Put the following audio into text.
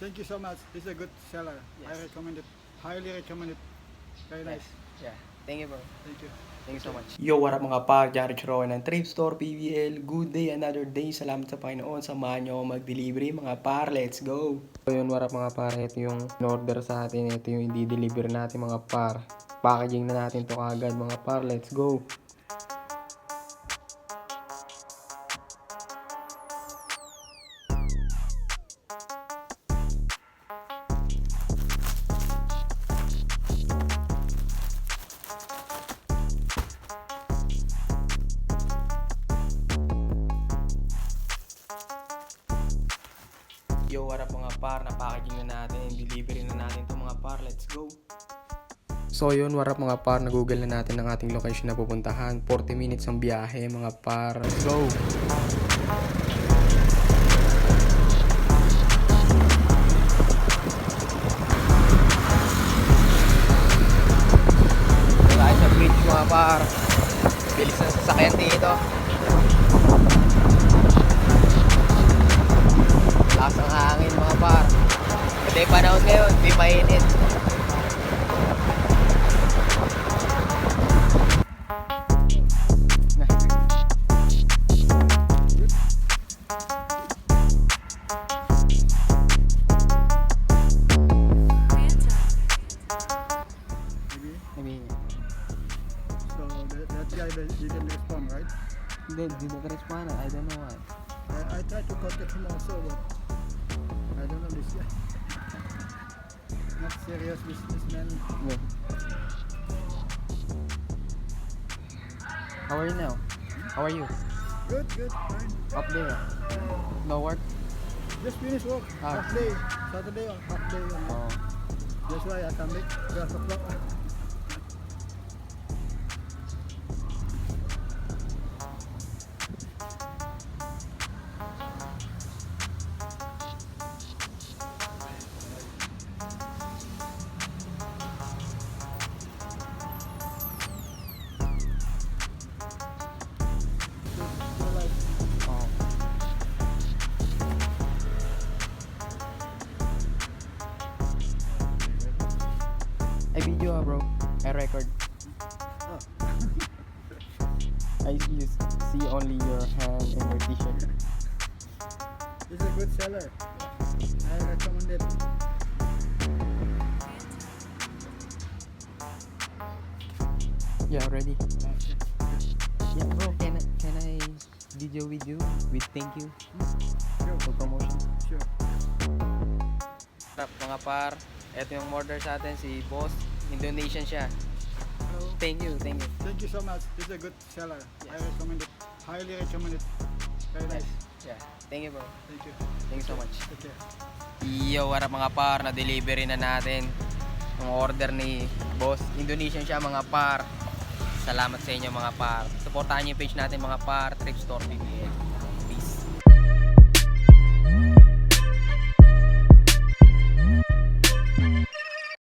Thank you so much. This is a good seller. I Yes. recommend it. Highly recommend it. Very nice. Yeah. Thank you, bro. Thank you. Thank you so much. Yo, what up mga par? Diyan Rich Rowan ng Trip Store PVL. Good day, another day. Salamat sa Panginoon. Samahan nyo ako mag-delivery mga par. Let's go! So yun, what up mga par? Ito yung in-order sa atin. Ito yung i-deliver natin mga par. Packaging na natin to kagad mga par. Let's go! Yo, what up mga par? Na-packaging na natin. Delivery na natin to mga par. Let's go! So yun, what up mga par? Na-google na natin ang ating location na pupuntahan. 40 minutes ang biyahe mga par. Let's go! Tayo sa bridge mga par. Bilis ng sasakyan dito. Lakas ang hangin mga par. Ito yung panahon ngayon, di mainit. Maybe. Maybe, So that guy didn't respond, right? they didn't respond. I don't know why. I tried to contact him also, but I don't know this guy. Not serious businessman. Yeah. How are you now? How are you? Good, fine. Up there? No work? Just finished work. Ah. Half day. Saturday or half day. Oh. That's why I come back 12 o'clock. Oh. I video bro. I record. I see only your hand and your t-shirt. It's a good seller. I recommend it. Yeah, ready. Yeah, bro. Can I video with you with thank you Sure, for promotion? sure. Mga par, ito yung order sa atin si Boss. Indonesian siya. Hello. Thank you. Thank you so much. This is a good seller. I recommend it. Highly recommend it. Very nice. Yeah. Thank you bro. Thank you. Thank you so much. Take care. Yo, what up mga par, na delivery na natin ang order ni Boss. Indonesian siya mga par. Salamat sa inyo mga par. Supportahan niyo yung page natin mga par, Trip Store PBL. Peace.